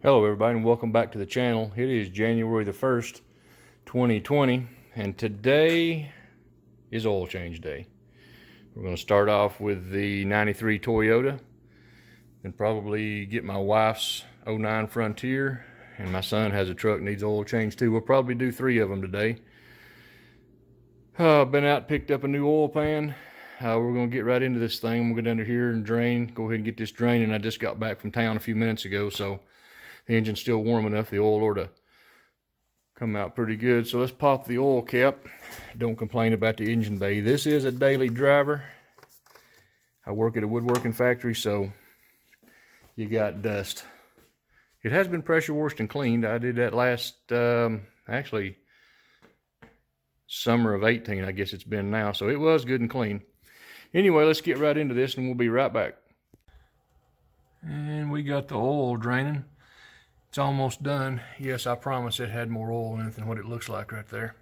Hello everybody and welcome back to the channel. It is January the 1st, 2020, and today is oil change day. We're going to start off with the 93 Toyota and probably get my wife's 09 Frontier, and my son has a truck needs oil change too. We'll probably do 3 of them today. Been out, picked up a new oil pan. We're going to get right into this thing. We'll get under here and drain, go ahead and get this draining. I just got back from town a few minutes ago, so the engine's still warm enough. The oil ought to come out pretty good. So let's pop the oil cap. Don't complain about the engine bay. This is a daily driver. I work at a woodworking factory, so you got dust. It has been pressure washed and cleaned. I did that last, actually, summer of 18, I guess it's been now. So it was good and clean. Anyway, let's get right into this and we'll be right back. And we got the oil draining. It's almost done. Yes, I promise it had more oil in it than what it looks like right there.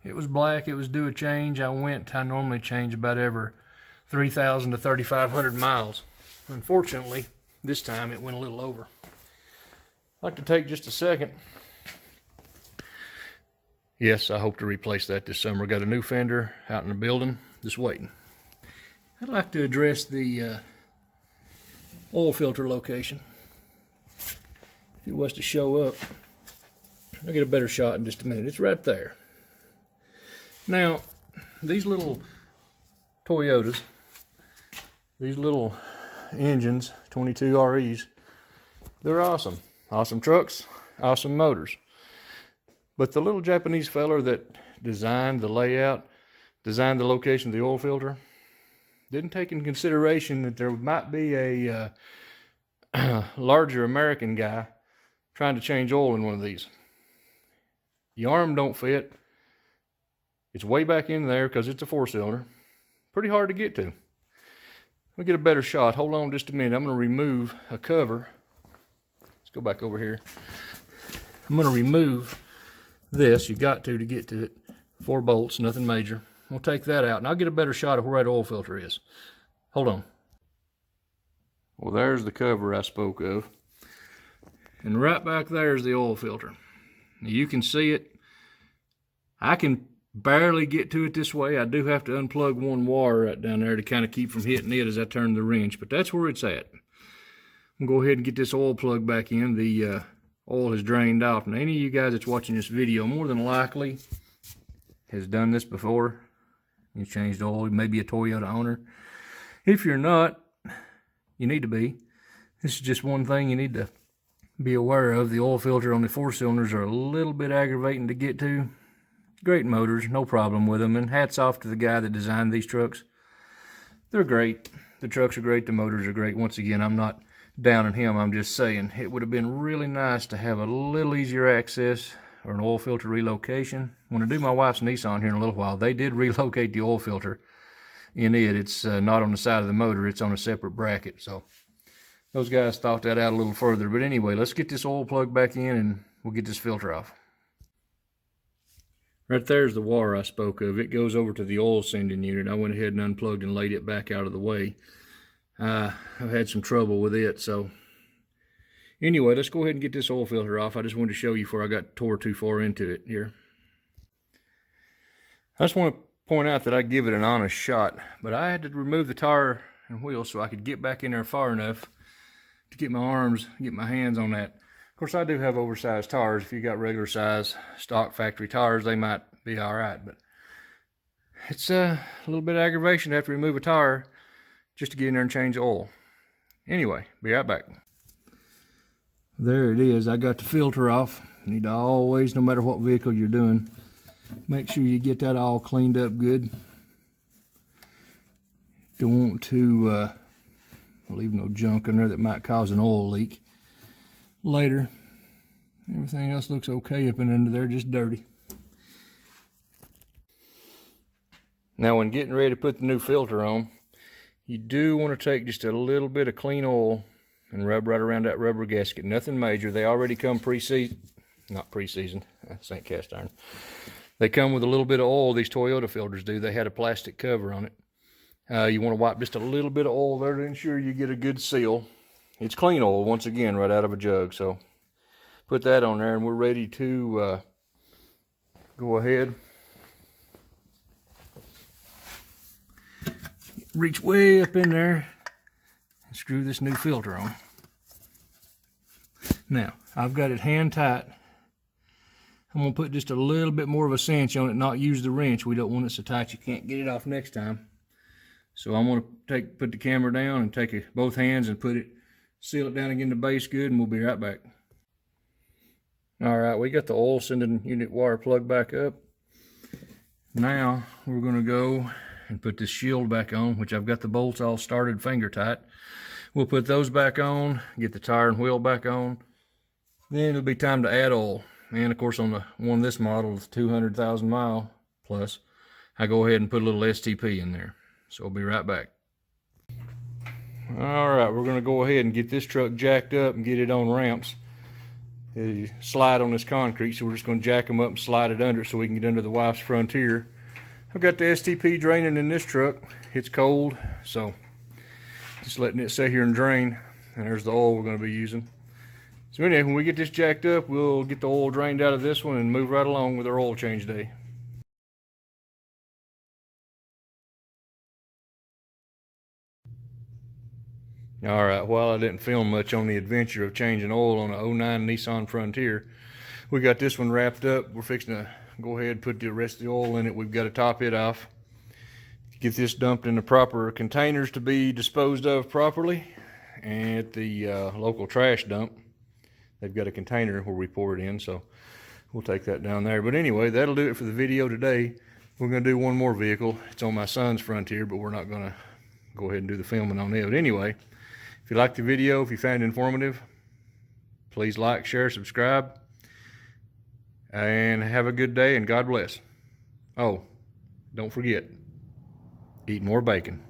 It was black. It was due a change. I normally change about every 3,000 to 3,500 miles. Unfortunately, this time it went a little over. I'd like to take just a second. Yes, I hope to replace that this summer. Got a new fender out in the building, just waiting. I'd like to address the oil filter location. If it was to show up, I'll get a better shot in just a minute. It's right there. Now, these little Toyotas, these little engines, 22 REs, they're awesome. Awesome trucks, awesome motors. But the little Japanese feller that designed the layout, designed the location of the oil filter, didn't take in consideration that there might be a larger American guy trying to change oil in one of these. The arm don't fit. It's way back in there because it's a 4-cylinder. Pretty hard to get to. We'll get a better shot. Hold on just a minute. I'm going to remove a cover. Let's go back over here. I'm going to remove this. You got to get to it. 4 bolts, nothing major. We'll take that out and I'll get a better shot of where that oil filter is. Hold on. Well, there's the cover I spoke of. And right back there is the oil filter. Now you can see it. I can barely get to it this way. I do have to unplug one wire right down there to kind of keep from hitting it as I turn the wrench, but that's where it's at. I'm going to go ahead and get this oil plug back in. The oil has drained off. Now any of you guys that's watching this video more than likely has done this before. You changed oil, maybe a Toyota owner. If you're not, you need to be. This is just one thing you need to be aware of. The oil filter on the 4-cylinders are a little bit aggravating to get to. Great motors, no problem with them, and hats off to the guy that designed these trucks. They're great. The trucks are great, the motors are great. Once again, I'm not downing him, I'm just saying it would have been really nice to have a little easier access or an oil filter relocation. When I do my wife's Nissan here in a little while, they did relocate the oil filter in it. It's not on the side of the motor, it's on a separate bracket. So those guys thought that out a little further. But anyway, let's get this oil plug back in and we'll get this filter off. Right there's the wire I spoke of. It goes over to the oil sending unit. I went ahead and unplugged and laid it back out of the way. I've had some trouble with it, so anyway, let's go ahead and get this oil filter off. I just wanted to show you before I got tore too far into it here. I just want to point out that I give it an honest shot, but I had to remove the tire and wheel so I could get back in there far enough to get my arms, get my hands on that. Of course, I do have oversized tires. If you got regular size stock factory tires, they might be all right, but it's a little bit of aggravation to have to remove a tire just to get in there and change the oil. Anyway, be right back. There it is. I got the filter off. You need to always, no matter what vehicle you're doing, make sure you get that all cleaned up good. Don't want to leave no junk in there that might cause an oil leak later. Everything else looks okay up and under there, just dirty. Now when getting ready to put the new filter on, you do want to take just a little bit of clean oil and rub right around that rubber gasket. Nothing major. They already come pre-seasoned. Not pre-seasoned. That's ain't cast iron. They come with a little bit of oil. These Toyota filters do. They had a plastic cover on it. You want to wipe just a little bit of oil there to ensure you get a good seal. It's clean oil, once again, right out of a jug. So put that on there, and we're ready to go ahead. Reach way up in there and screw this new filter on. Now, I've got it hand tight. I'm gonna put just a little bit more of a cinch on it, not use the wrench. We don't want it so tight you can't get it off next time. So I'm gonna put the camera down and take both hands and seal it down again to base good, and we'll be right back. All right, we got the oil sending unit wire plugged back up. Now we're gonna go and put this shield back on, which I've got the bolts all started finger tight. We'll put those back on, get the tire and wheel back on. Then it'll be time to add oil. And of course, on the one this model is 200,000 mile plus, I go ahead and put a little STP in there. So we'll be right back. All right, we're gonna go ahead and get this truck jacked up and get it on ramps. You slide on this concrete, so we're just gonna jack them up and slide it under so we can get under the wife's Frontier. I've got the STP draining in this truck. It's cold, so just letting it sit here and drain. And there's the oil we're gonna be using. So anyway, when we get this jacked up, we'll get the oil drained out of this one and move right along with our oil change day. All right, while I didn't film much on the adventure of changing oil on a 09 Nissan Frontier, we got this one wrapped up. We're fixing to go ahead and put the rest of the oil in it. We've got to top it off. Get this dumped in the proper containers to be disposed of properly. And at the local trash dump, they've got a container where we pour it in, so we'll take that down there. But anyway, that'll do it for the video today. We're gonna do one more vehicle. It's on my son's Frontier, but we're not gonna go ahead and do the filming on it. But anyway, if you liked the video, if you found it informative, please like, share, subscribe, and have a good day, and God bless. Oh, don't forget, eat more bacon.